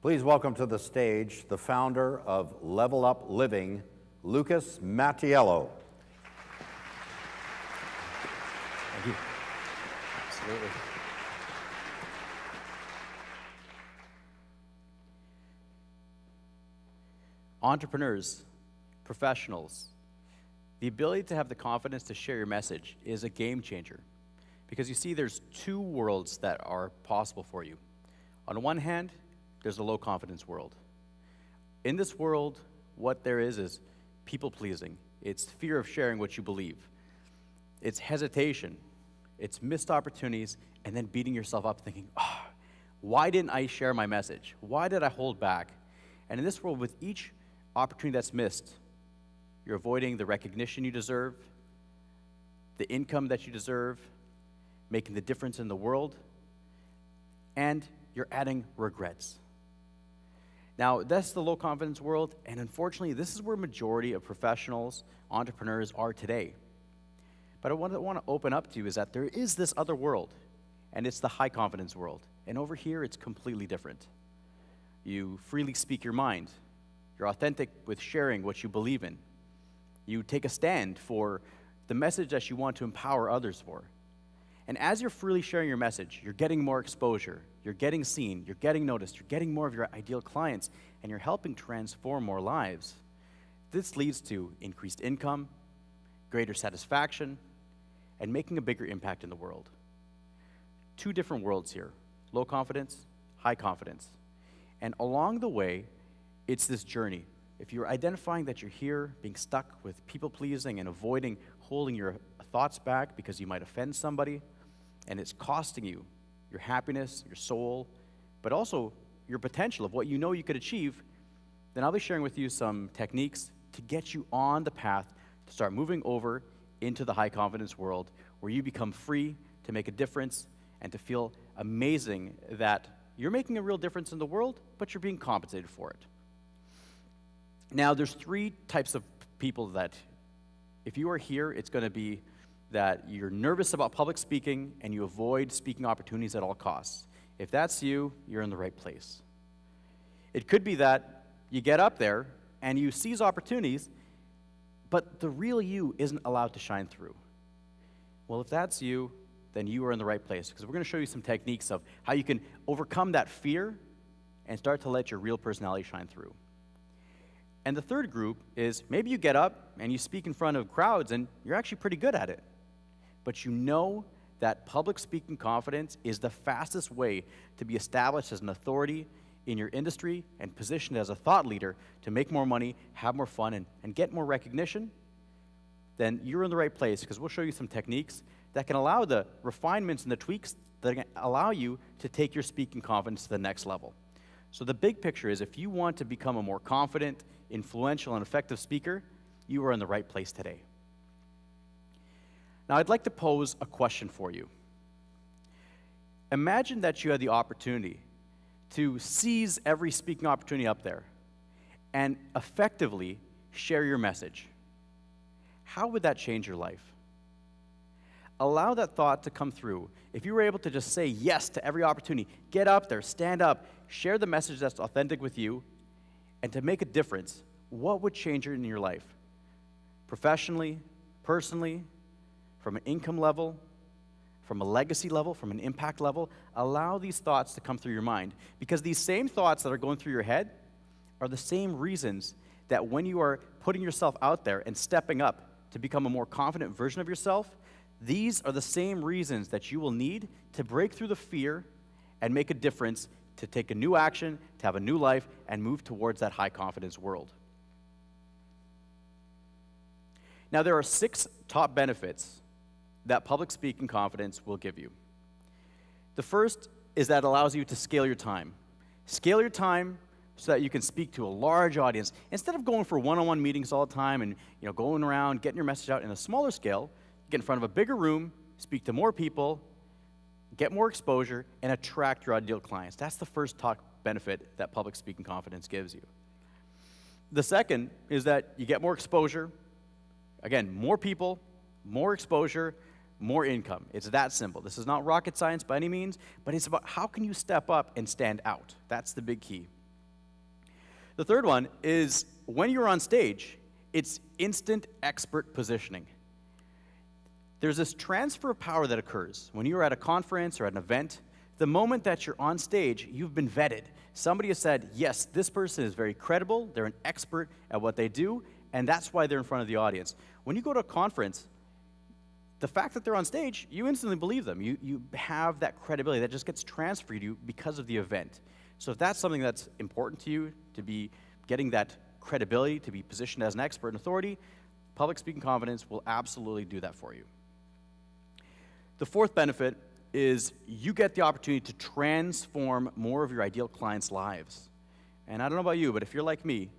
Please welcome to the stage the founder of Level Up Living, Lucas Mattiello. Thank you. Absolutely. Entrepreneurs, professionals, the ability to have the confidence to share your message is a game changer. Because you see, there's two worlds that are possible for you. On one hand, there's a low confidence world. In this world, what there is people pleasing. It's fear of sharing what you believe. It's hesitation. It's missed opportunities, and then beating yourself up thinking, why didn't I share my message? Why did I hold back? And in this world, with each opportunity that's missed, you're avoiding the recognition you deserve, the income that you deserve, making the difference in the world, and you're adding regrets. Now, that's the low confidence world, and unfortunately, this is where majority of professionals, entrepreneurs are today. But what I want to open up to is that there is this other world, and it's the high confidence world. And over here, it's completely different. You freely speak your mind. You're authentic with sharing what you believe in. You take a stand for the message that you want to empower others for. And as you're freely sharing your message, you're getting more exposure, you're getting seen, you're getting noticed, you're getting more of your ideal clients, and you're helping transform more lives. This leads to increased income, greater satisfaction, and making a bigger impact in the world. Two different worlds here, low confidence, high confidence. And along the way, it's this journey. If you're identifying that you're here being stuck with people-pleasing and avoiding holding your thoughts back because you might offend somebody, and it's costing you your happiness, your soul, but also your potential of what you know you could achieve, then I'll be sharing with you some techniques to get you on the path to start moving over into the high confidence world where you become free to make a difference and to feel amazing that you're making a real difference in the world, but you're being compensated for it. Now, there's three types of people that, if you are here, it's going to be that you're nervous about public speaking and you avoid speaking opportunities at all costs. If that's you, you're in the right place. It could be that you get up there and you seize opportunities, but the real you isn't allowed to shine through. Well, if that's you, then you are in the right place, because we're going to show you some techniques of how you can overcome that fear and start to let your real personality shine through. And the third group is maybe you get up and you speak in front of crowds and you're actually pretty good at it. But you know that public speaking confidence is the fastest way to be established as an authority in your industry and positioned as a thought leader to make more money, have more fun, and get more recognition. Then you're in the right place, because we'll show you some techniques that can allow the refinements and the tweaks that can allow you to take your speaking confidence to the next level. So the big picture is, if you want to become a more confident, influential, and effective speaker, you are in the right place today. Now, I'd like to pose a question for you. Imagine that you had the opportunity to seize every speaking opportunity up there and effectively share your message. How would that change your life? Allow that thought to come through. If you were able to just say yes to every opportunity, get up there, stand up, share the message that's authentic with you, and to make a difference, what would change in your life? Professionally, personally, from an income level, from a legacy level, from an impact level, allow these thoughts to come through your mind. Because these same thoughts that are going through your head are the same reasons that when you are putting yourself out there and stepping up to become a more confident version of yourself, these are the same reasons that you will need to break through the fear and make a difference, to take a new action, to have a new life, and move towards that high confidence world. Now, there are 6 top benefits that public speaking confidence will give you. The first is that it allows you to scale your time. Scale your time so that you can speak to a large audience. Instead of going for one-on-one meetings all the time and going around, getting your message out in a smaller scale, get in front of a bigger room, speak to more people, get more exposure, and attract your ideal clients. That's the first top benefit that public speaking confidence gives you. The second is that you get more exposure. Again, more people, more exposure, more income. It's that simple. This is not rocket science by any means, but it's about how can you step up and stand out. That's the big key. The third one is when you're on stage, it's instant expert positioning. There's this transfer of power that occurs when you're at a conference or at an event. The moment that you're on stage, you've been vetted. Somebody has said, yes, this person is very credible, they're an expert at what they do, and that's why they're in front of the audience. When you go to a conference, the fact that they're on stage, you instantly believe them. You have that credibility that just gets transferred to you because of the event. So if that's something that's important to you, to be getting that credibility, to be positioned as an expert and authority, public speaking confidence will absolutely do that for you. The fourth benefit is you get the opportunity to transform more of your ideal clients' lives. And I don't know about you, but if you're like me,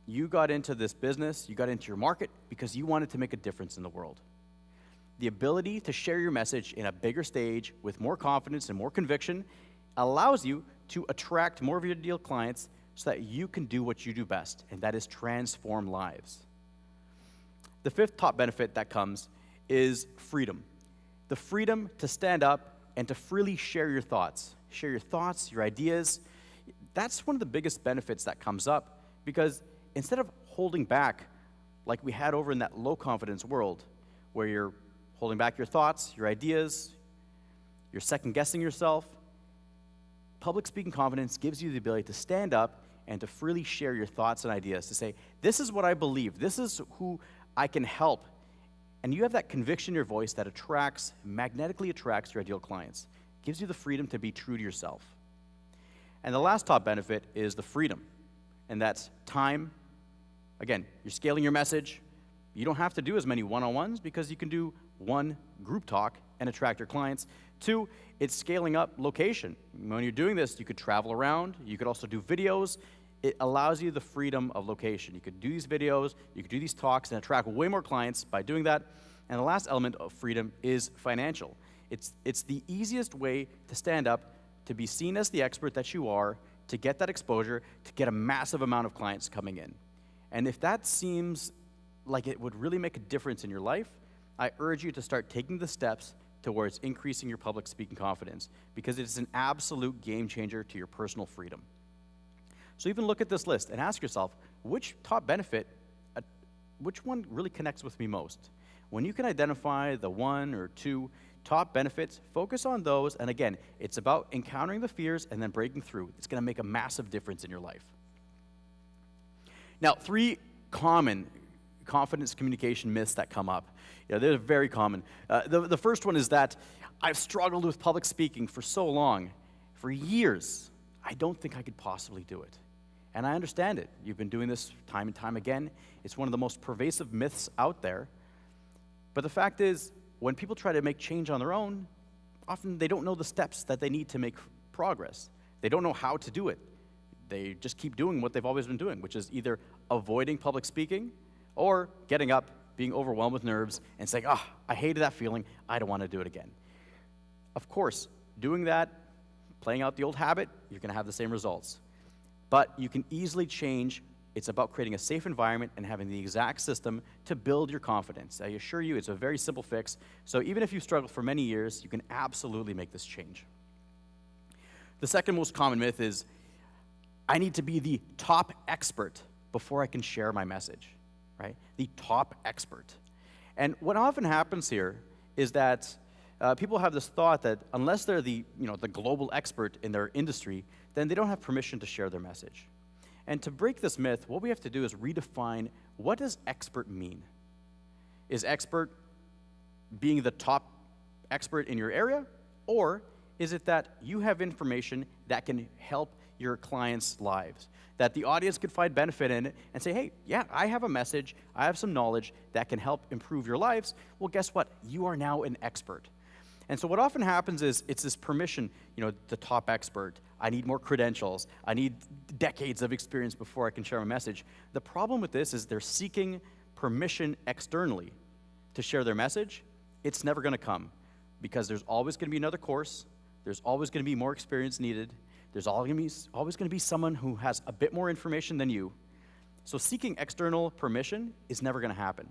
you got into this business, you got into your market because you wanted to make a difference in the world. The ability to share your message in a bigger stage with more confidence and more conviction allows you to attract more of your ideal clients so that you can do what you do best, and that is transform lives. The fifth top benefit that comes is freedom. The freedom to stand up and to freely share your thoughts. Share your thoughts, your ideas. That's one of the biggest benefits that comes up because instead of holding back like we had over in that low confidence world where you're holding back your thoughts, your ideas, you're second guessing yourself, public speaking confidence gives you the ability to stand up and to freely share your thoughts and ideas, to say, this is what I believe, this is who I can help. And you have that conviction in your voice that magnetically attracts your ideal clients. Gives you the freedom to be true to yourself. And the last top benefit is the freedom, and that's time. Again, you're scaling your message. You don't have to do as many one-on-ones because you can do one group talk and attract your clients. 2, it's scaling up location. When you're doing this, you could travel around. You could also do videos. It allows you the freedom of location. You could do these videos, you could do these talks, and attract way more clients by doing that. And the last element of freedom is financial. It's the easiest way to stand up, to be seen as the expert that you are, to get that exposure, to get a massive amount of clients coming in. And if that seems like it would really make a difference in your life, I urge you to start taking the steps towards increasing your public speaking confidence, because it is an absolute game changer to your personal freedom. So even look at this list and ask yourself, which top benefit, which one really connects with me most? When you can identify the 1 or 2 top benefits, focus on those. And again, it's about encountering the fears and then breaking through. It's going to make a massive difference in your life. Now, 3 common confidence communication myths that come up. They're very common. The first one is that I've struggled with public speaking for so long, for years. I don't think I could possibly do it. And I understand it. You've been doing this time and time again. It's one of the most pervasive myths out there. But the fact is, when people try to make change on their own, often they don't know the steps that they need to make progress. They don't know how to do it. They just keep doing what they've always been doing, which is either avoiding public speaking or getting up, being overwhelmed with nerves, and saying, I hated that feeling. I don't want to do it again. Of course, doing that, playing out the old habit, you're going to have the same results. But you can easily change. It's about creating a safe environment and having the exact system to build your confidence. I assure you, it's a very simple fix. So even if you've struggled for many years, you can absolutely make this change. The second most common myth is, I need to be the top expert before I can share my message, right? The top expert. And what often happens here is that people have this thought that unless they're the global expert in their industry, then they don't have permission to share their message. And to break this myth, what we have to do is redefine, what does expert mean? Is expert being the top expert in your area? Or is it that you have information that can help your clients' lives, that the audience could find benefit in it and say, hey, yeah, I have a message, I have some knowledge that can help improve your lives? Well, guess what? You are now an expert. And so what often happens is it's this permission, the top expert. I need more credentials. I need decades of experience before I can share my message. The problem with this is they're seeking permission externally to share their message. It's never going to come because there's always going to be another course. There's always going to be more experience needed. There's always going to be someone who has a bit more information than you. So seeking external permission is never going to happen.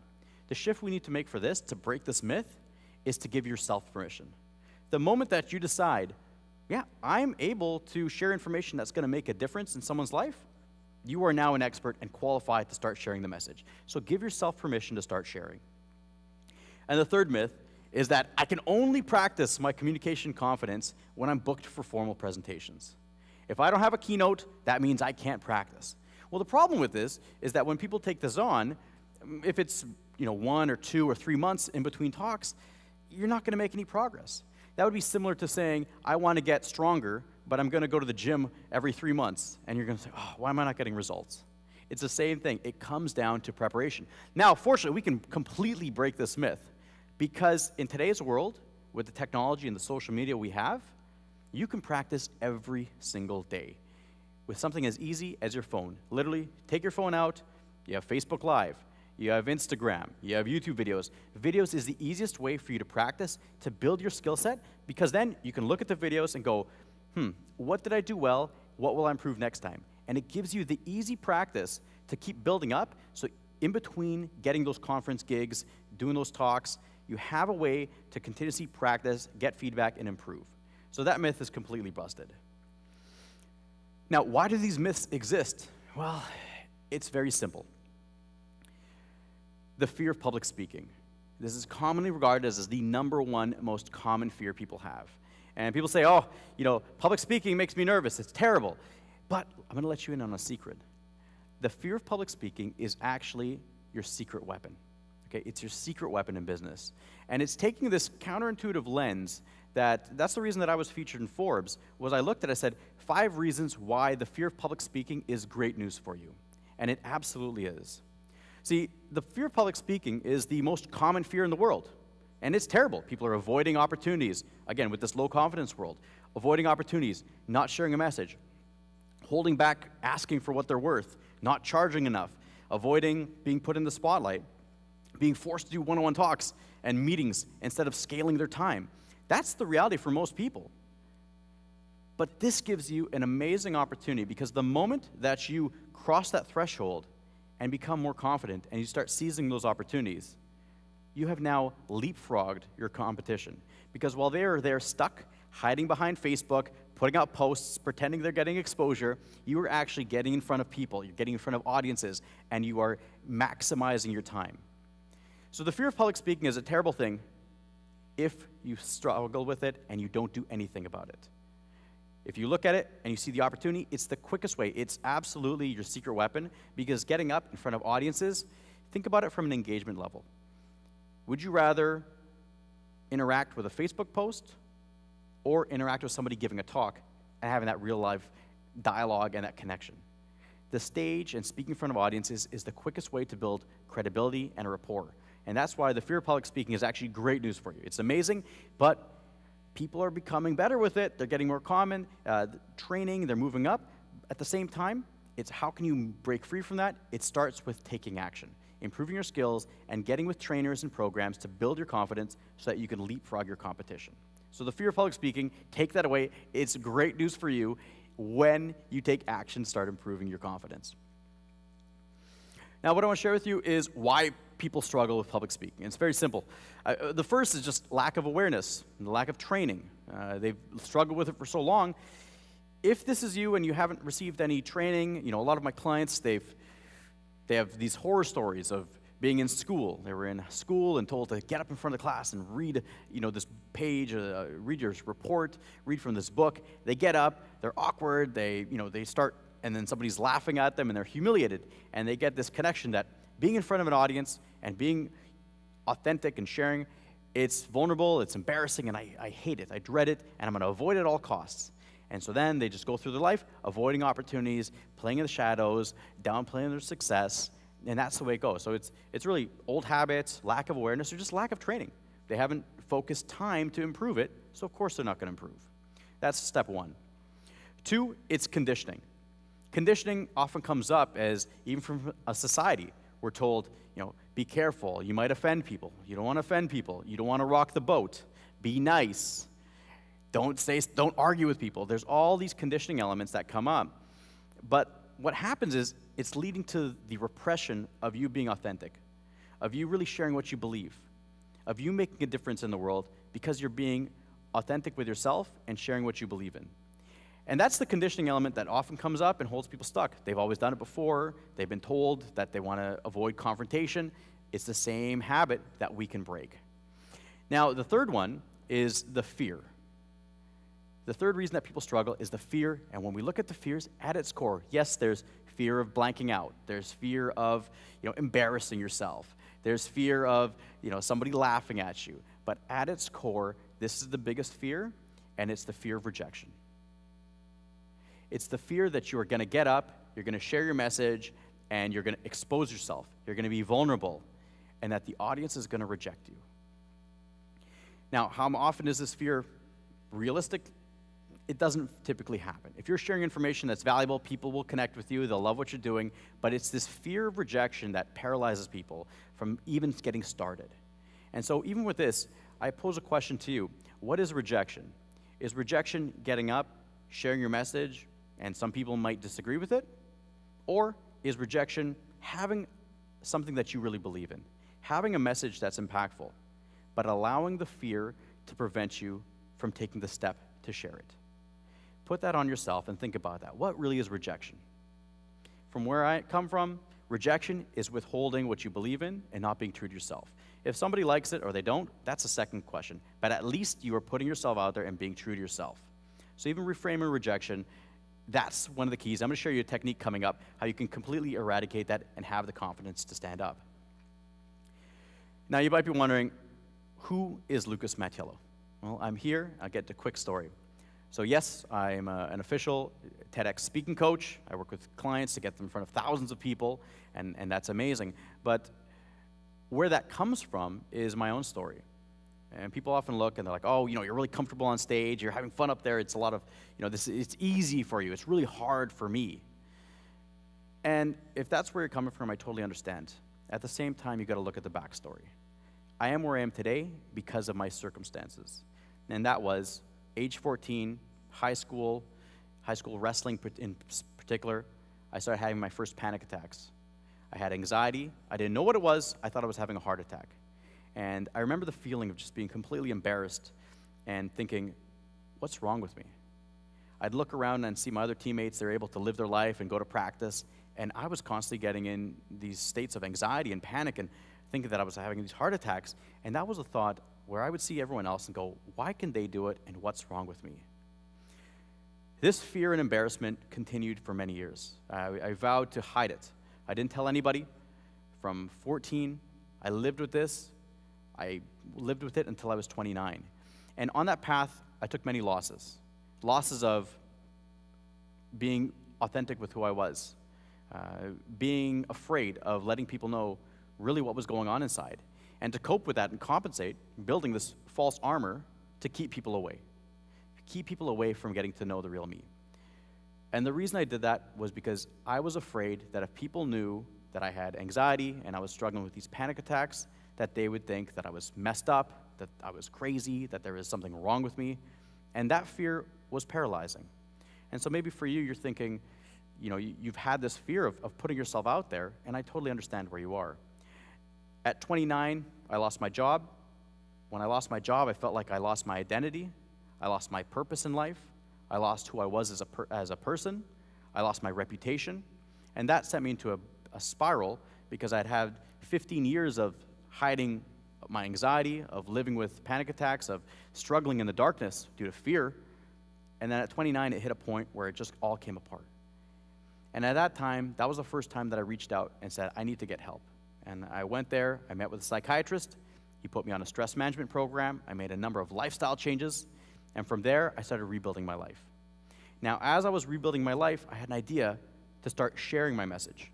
The shift we need to make for this, to break this myth, is to give yourself permission. The moment that you decide, yeah, I'm able to share information that's going to make a difference in someone's life, You are now an expert and qualified to start sharing the message. So give yourself permission to start sharing. And the third myth is that I can only practice my communication confidence when I'm booked for formal presentations. If I don't have a keynote, that means I can't practice. Well, the problem with this is that when people take this on, if it's 1 or 2 or 3 months in between talks, you're not going to make any progress. That would be similar to saying, I want to get stronger, but I'm going to go to the gym every 3 months, and you're going to say, oh, why am I not getting results? It's the same thing. It comes down to preparation. Now, fortunately, we can completely break this myth, because in today's world, with the technology and the social media we have, you can practice every single day with something as easy as your phone. Literally, take your phone out, you have Facebook Live, you have Instagram, you have YouTube videos. Videos is the easiest way for you to practice, to build your skill set, because then you can look at the videos and go, what did I do well? What will I improve next time? And it gives you the easy practice to keep building up, so in between getting those conference gigs, doing those talks, you have a way to continuously practice, get feedback, and improve. So that myth is completely busted. Now, why do these myths exist? Well, it's very simple. The fear of public speaking. This is commonly regarded as the #1 most common fear people have. And people say, oh, public speaking makes me nervous. It's terrible. But I'm going to let you in on a secret. The fear of public speaking is actually your secret weapon. Okay, it's your secret weapon in business. And it's taking this counterintuitive lens that's the reason that I was featured in Forbes, was I looked at it, I said, 5 reasons why the fear of public speaking is great news for you. And it absolutely is. See, the fear of public speaking is the most common fear in the world. And it's terrible. People are avoiding opportunities. Again, with this low confidence world, avoiding opportunities, not sharing a message, holding back, asking for what they're worth, not charging enough, avoiding being put in the spotlight, being forced to do one-on-one talks and meetings instead of scaling their time. That's the reality for most people. But this gives you an amazing opportunity, because the moment that you cross that threshold and become more confident and you start seizing those opportunities, you have now leapfrogged your competition. Because while they're stuck hiding behind Facebook, putting out posts, pretending they're getting exposure, you are actually getting in front of people, you're getting in front of audiences, and you are maximizing your time. So the fear of public speaking is a terrible thing if you struggle with it and you don't do anything about it. If you look at it and you see the opportunity, it's the quickest way. It's absolutely your secret weapon, because getting up in front of audiences, think about it from an engagement level. Would you rather interact with a Facebook post or interact with somebody giving a talk and having that real life dialogue and that connection? The stage and speaking in front of audiences is the quickest way to build credibility and a rapport. And that's why the fear of public speaking is actually great news for you. It's amazing, but people are becoming better with it. They're getting more common, training, they're moving up. At the same time, it's how can you break free from that? It starts with taking action, improving your skills, and getting with trainers and programs to build your confidence so that you can leapfrog your competition. So the fear of public speaking, take that away. It's great news for you when you take action to start improving your confidence. Now, what I want to share with you is why people struggle with public speaking. It's very simple. The first is just lack of awareness and lack of training. They've struggled with it for so long. If this is you and you haven't received any training, a lot of my clients, they have these horror stories of being in school. They were in school and told to get up in front of the class and read, this page, read your report, read from this book. They get up, they're awkward, they start, and then somebody's laughing at them and they're humiliated. And they get this connection that being in front of an audience and being authentic and sharing, it's vulnerable, it's embarrassing, and I hate it, I dread it, and I'm going to avoid it at all costs. And so then they just go through their life avoiding opportunities, playing in the shadows, downplaying their success, and that's the way it goes. So it's really old habits, lack of awareness, or just lack of training. They haven't focused time to improve it, so of course they're not going to improve. That's step 1. 2, it's conditioning. Conditioning often comes up as, even from a society, we're told, be careful, you might offend people. You don't want to offend people. You don't want to rock the boat. Be nice. Don't argue with people. There's all these conditioning elements that come up. But what happens is it's leading to the repression of you being authentic, of you really sharing what you believe, of you making a difference in the world because you're being authentic with yourself and sharing what you believe in. And that's the conditioning element that often comes up and holds people stuck. They've always done it before. They've been told that they want to avoid confrontation. It's the same habit that we can break. Now, the third one is the fear. The third reason that people struggle is the fear. And when we look at the fears at its core, yes, there's fear of blanking out. There's fear of embarrassing yourself. There's fear of somebody laughing at you. But at its core, this is the biggest fear, and it's the fear of rejection. It's the fear that you are going to get up, you're going to share your message, and you're going to expose yourself. You're going to be vulnerable, and that the audience is going to reject you. Now, how often is this fear realistic? It doesn't typically happen. If you're sharing information that's valuable, people will connect with you, they'll love what you're doing, but it's this fear of rejection that paralyzes people from even getting started. And so even with this, I pose a question to you. What is rejection? Is rejection getting up, sharing your message, and some people might disagree with it? Or is rejection having something that you really believe in, having a message that's impactful, but allowing the fear to prevent you from taking the step to share it? Put that on yourself and think about that. What really is rejection? From where I come from, rejection is withholding what you believe in and not being true to yourself. If somebody likes it or they don't, that's a second question. But at least you are putting yourself out there and being true to yourself. So even reframing rejection, that's one of the keys. I'm going to show you a technique coming up, how you can completely eradicate that and have the confidence to stand up. Now, you might be wondering, who is Lucas Mattiello? Well, I'm here. I'll get to a quick story. So yes, I'm an official TEDx speaking coach. I work with clients to get them in front of thousands of people, and that's amazing. But where that comes from is my own story. And people often look and they're like, oh, you're really comfortable on stage, you're having fun up there, it's a lot of, it's easy for you, it's really hard for me. And if that's where you're coming from, I totally understand. At the same time, you got to look at the backstory. I am where I am today because of my circumstances. And that was age 14, high school wrestling in particular, I started having my first panic attacks. I had anxiety. I didn't know what it was. I thought I was having a heart attack. And I remember the feeling of just being completely embarrassed and thinking, what's wrong with me? I'd look around and see my other teammates, they're able to live their life and go to practice, and I was constantly getting in these states of anxiety and panic and thinking that I was having these heart attacks. And that was a thought where I would see everyone else and go, why can they do it, and what's wrong with me? This fear and embarrassment continued for many years. I vowed to hide it. I didn't tell anybody. From 14, I lived with this. I lived with it until I was 29. And on that path, I took many losses. Losses of being authentic with who I was, being afraid of letting people know really what was going on inside. And to cope with that and compensate, building this false armor to keep people away from getting to know the real me. And the reason I did that was because I was afraid that if people knew that I had anxiety and I was struggling with these panic attacks, that they would think that I was messed up, that I was crazy, that there was something wrong with me. And that fear was paralyzing. And so maybe for you, you're thinking, you've had this fear of putting yourself out there, and I totally understand where you are. At 29, I lost my job. When I lost my job, I felt like I lost my identity. I lost my purpose in life. I lost who I was as a person. I lost my reputation. And that sent me into a spiral because I'd had 15 years of hiding my anxiety, of living with panic attacks, of struggling in the darkness due to fear. And then at 29, it hit a point where it just all came apart. And at that time, that was the first time that I reached out and said, I need to get help. And I went there, I met with a psychiatrist. He put me on a stress management program. I made a number of lifestyle changes. And from there, I started rebuilding my life. Now, as I was rebuilding my life, I had an idea to start sharing my message,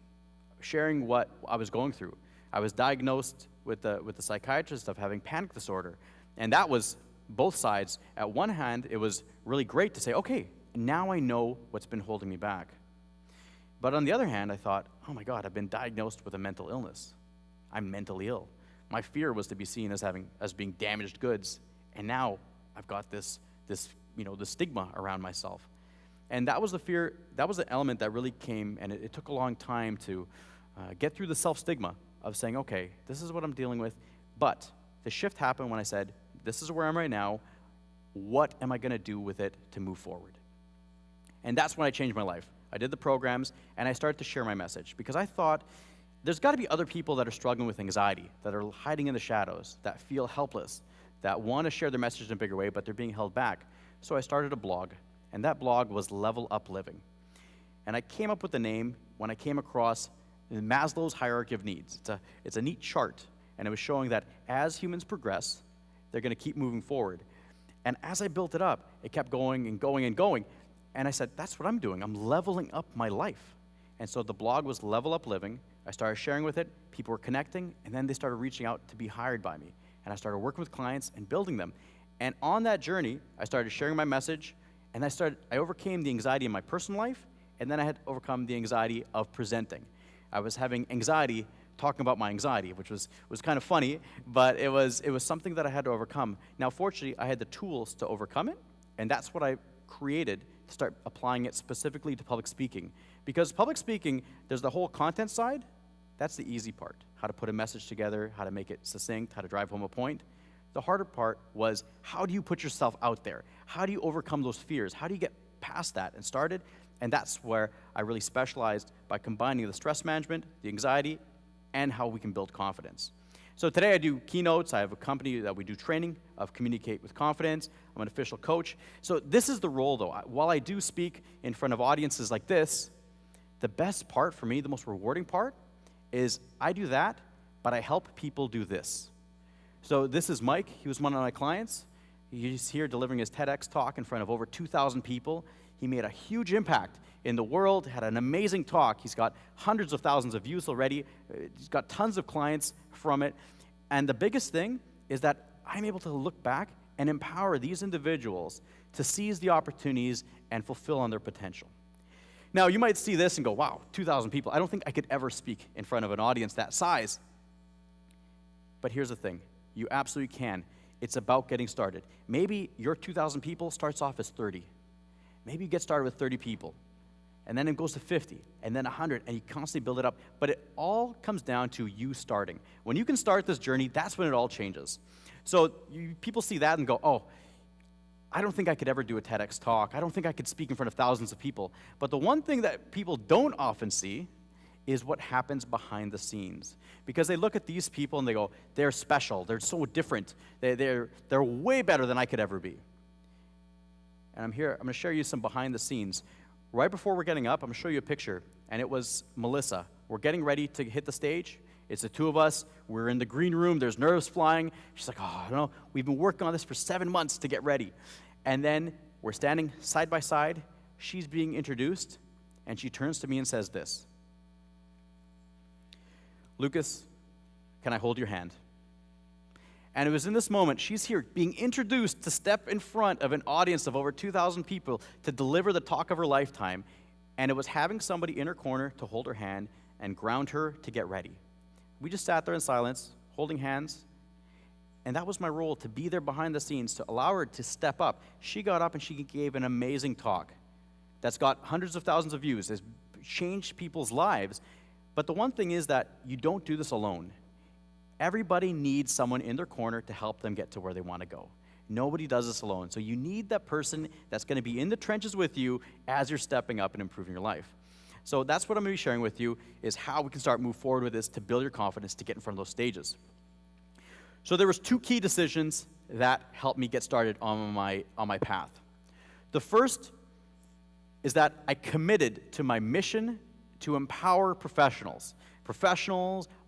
sharing what I was going through. I was diagnosed with the psychiatrist of having panic disorder. And that was both sides. At one hand, it was really great to say, okay, now I know what's been holding me back. But on the other hand, I thought, oh my God, I've been diagnosed with a mental illness. I'm mentally ill. My fear was to be seen as being damaged goods, and now I've got this stigma around myself. And that was the fear, that was the element that really came, and it took a long time to get through the self-stigma of saying, okay, this is what I'm dealing with. But the shift happened when I said, this is where I'm right now. What am I going to do with it to move forward? And that's when I changed my life. I did the programs, and I started to share my message because I thought there's got to be other people that are struggling with anxiety, that are hiding in the shadows, that feel helpless, that want to share their message in a bigger way, but they're being held back. So I started a blog, and that blog was Level Up Living. And I came up with the name when I came across Maslow's hierarchy of needs. It's a neat chart, and it was showing that as humans progress, they're going to keep moving forward. And as I built it up, it kept going and going and going. And I said, that's what I'm doing. I'm leveling up my life. And so the blog was Level Up Living. I started sharing with it. People were connecting, and then they started reaching out to be hired by me. And I started working with clients and building them. And on that journey, I started sharing my message, and I overcame the anxiety in my personal life, and then I had to overcome the anxiety of presenting. I was having anxiety talking about my anxiety, which was kind of funny, but it was something that I had to overcome. Now, fortunately, I had the tools to overcome it, and that's what I created to start applying it specifically to public speaking. Because public speaking, there's the whole content side. That's the easy part, how to put a message together, how to make it succinct, how to drive home a point. The harder part was, how do you put yourself out there? How do you overcome those fears? How do you get past that and started? And that's where I really specialized by combining the stress management, the anxiety, and how we can build confidence. So today I do keynotes. I have a company that we do training of Communicate with Confidence. I'm an official coach. So this is the role, though. While I do speak in front of audiences like this, the best part for me, the most rewarding part, is I do that, but I help people do this. So this is Mike. He was one of my clients. He's here delivering his TEDx talk in front of over 2,000 people. He made a huge impact in the world, had an amazing talk. He's got hundreds of thousands of views already. He's got tons of clients from it. And the biggest thing is that I'm able to look back and empower these individuals to seize the opportunities and fulfill on their potential. Now, you might see this and go, wow, 2,000 people. I don't think I could ever speak in front of an audience that size. But here's the thing. You absolutely can. It's about getting started. Maybe your 2,000 people starts off as 30. Maybe you get started with 30 people, and then it goes to 50, and then 100, and you constantly build it up. But it all comes down to you starting. When you can start this journey, that's when it all changes. So people see that and go, oh, I don't think I could ever do a TEDx talk. I don't think I could speak in front of thousands of people. But the one thing that people don't often see is what happens behind the scenes. Because they look at these people and they go, they're special, they're so different, they're way better than I could ever be. And I'm going to share you some behind the scenes. Right before we're getting up, I'm going to show you a picture, and it was Melissa. We're getting ready to hit the stage. It's the two of us. We're in the green room. There's nerves flying. She's like, oh, I don't know. We've been working on this for 7 months to get ready. And then we're standing side by side. She's being introduced, and she turns to me and says this. Lucas, can I hold your hand? And it was in this moment, she's here being introduced to step in front of an audience of over 2,000 people to deliver the talk of her lifetime. And it was having somebody in her corner to hold her hand and ground her to get ready. We just sat there in silence, holding hands. And that was my role, to be there behind the scenes, to allow her to step up. She got up and she gave an amazing talk that's got hundreds of thousands of views, has changed people's lives. But the one thing is that you don't do this alone. Everybody needs someone in their corner to help them get to where they want to go. Nobody does this alone. So you need that person that's going to be in the trenches with you as you're stepping up and improving your life. So that's what I'm going to be sharing with you, is how we can start move forward with this to build your confidence to get in front of those stages. So there was 2 key decisions that helped me get started on my path. The first is that I committed to my mission to empower professionals,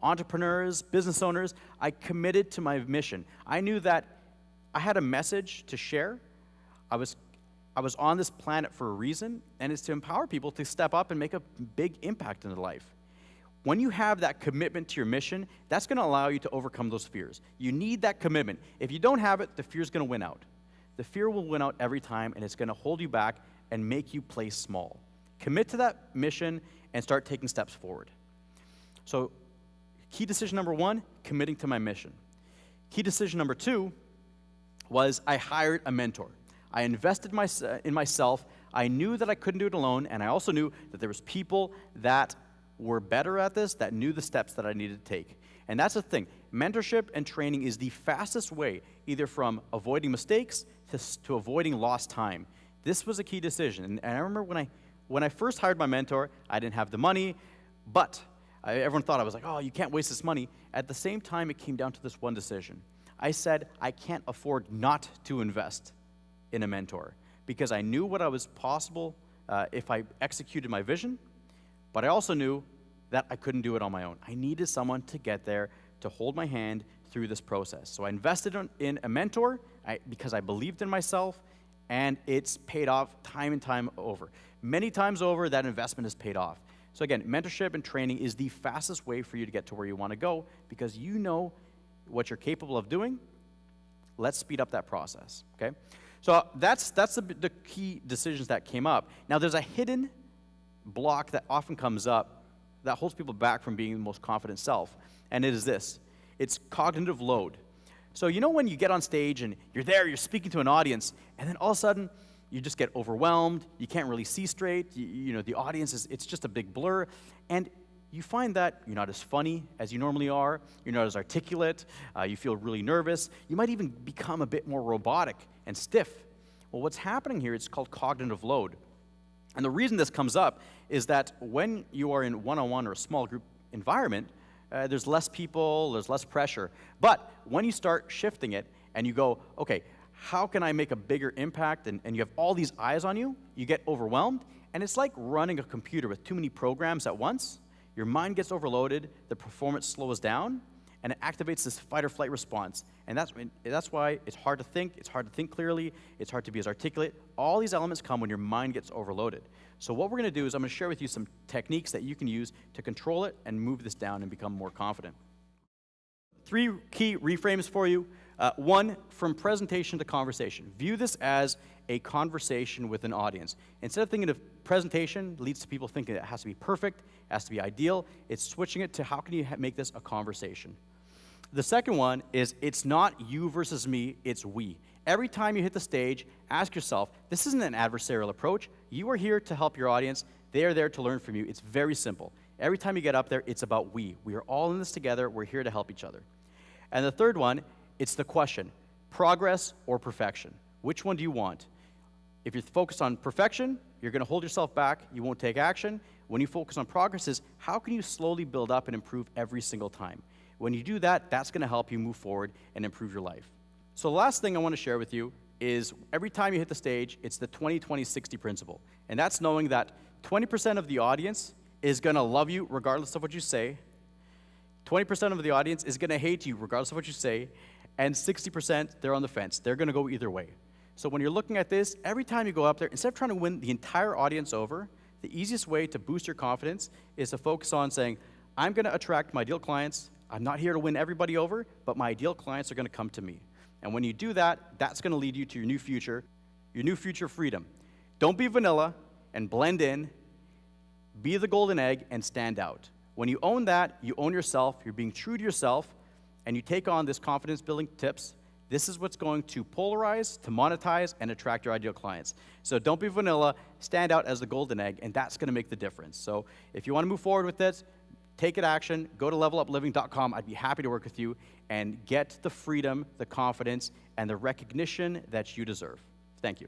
entrepreneurs, business owners. I committed to my mission. I knew that I had a message to share. I was on this planet for a reason, and it's to empower people to step up and make a big impact in their life. When you have that commitment to your mission, that's going to allow you to overcome those fears. You need that commitment. If you don't have it, the fear's going to win out. The fear will win out every time, and it's going to hold you back and make you play small. Commit to that mission and start taking steps forward. So, key decision number 1, committing to my mission. Key decision number 2 was I hired a mentor. I invested in myself. I knew that I couldn't do it alone, and I also knew that there was people that were better at this, that knew the steps that I needed to take. And that's the thing. Mentorship and training is the fastest way, either from avoiding mistakes to avoiding lost time. This was a key decision. And I remember when I first hired my mentor, I didn't have the money, but everyone thought I was like, oh, you can't waste this money. At the same time, it came down to this one decision. I said, I can't afford not to invest in a mentor because I knew what I was possible if I executed my vision, but I also knew that I couldn't do it on my own. I needed someone to get there, to hold my hand through this process. So I invested in a mentor because I believed in myself, and it's paid off time and time over. Many times over, that investment has paid off. So again, mentorship and training is the fastest way for you to get to where you want to go because you know what you're capable of doing. Let's speed up that process, okay? So that's the key decisions that came up. Now, there's a hidden block that often comes up that holds people back from being the most confident self, and it is this. It's cognitive load. So you know when you get on stage and you're there, you're speaking to an audience, and then all of a sudden, you just get overwhelmed, you can't really see straight, you know, the audience it's just a big blur, and you find that you're not as funny as you normally are, you're not as articulate, you feel really nervous, you might even become a bit more robotic and stiff. Well, what's happening here, it's called cognitive load. And the reason this comes up is that when you are in one-on-one or a small group environment, there's less people, there's less pressure. But when you start shifting it and you go, okay, how can I make a bigger impact? And you have all these eyes on you, you get overwhelmed, and it's like running a computer with too many programs at once. Your mind gets overloaded, the performance slows down, and it activates this fight or flight response. And that's why it's hard to think clearly, it's hard to be as articulate. All these elements come when your mind gets overloaded. So what we're gonna do is I'm gonna share with you some techniques that you can use to control it and move this down and become more confident. 3 key reframes for you. 1, from presentation to conversation. View this as a conversation with an audience. Instead of thinking of presentation leads to people thinking it has to be perfect, it has to be ideal, it's switching it to how can you make this a conversation. The second one is it's not you versus me, it's we. Every time you hit the stage, ask yourself, this isn't an adversarial approach. You are here to help your audience. They are there to learn from you. It's very simple. Every time you get up there, it's about we. We are all in this together. We're here to help each other. And the third one, it's the question, progress or perfection? Which one do you want? If you're focused on perfection, you're going to hold yourself back. You won't take action. When you focus on progress is how can you slowly build up and improve every single time? When you do that, that's going to help you move forward and improve your life. So the last thing I want to share with you is every time you hit the stage, it's the 20-20-60 principle. And that's knowing that 20% of the audience is going to love you regardless of what you say. 20% of the audience is going to hate you regardless of what you say. And 60%, they're on the fence. They're going to go either way. So when you're looking at this, every time you go up there, instead of trying to win the entire audience over, the easiest way to boost your confidence is to focus on saying, I'm going to attract my ideal clients. I'm not here to win everybody over, but my ideal clients are going to come to me. And when you do that, that's going to lead you to your new future freedom. Don't be vanilla and blend in. Be the golden egg and stand out. When you own that, you own yourself, you're being true to yourself, and you take on this confidence building tips, this is what's going to polarize, to monetize, and attract your ideal clients. So don't be vanilla, stand out as the golden egg, and that's going to make the difference. So if you want to move forward with this, take it action, go to levelupliving.com. I'd be happy to work with you and get the freedom, the confidence, and the recognition that you deserve. Thank you.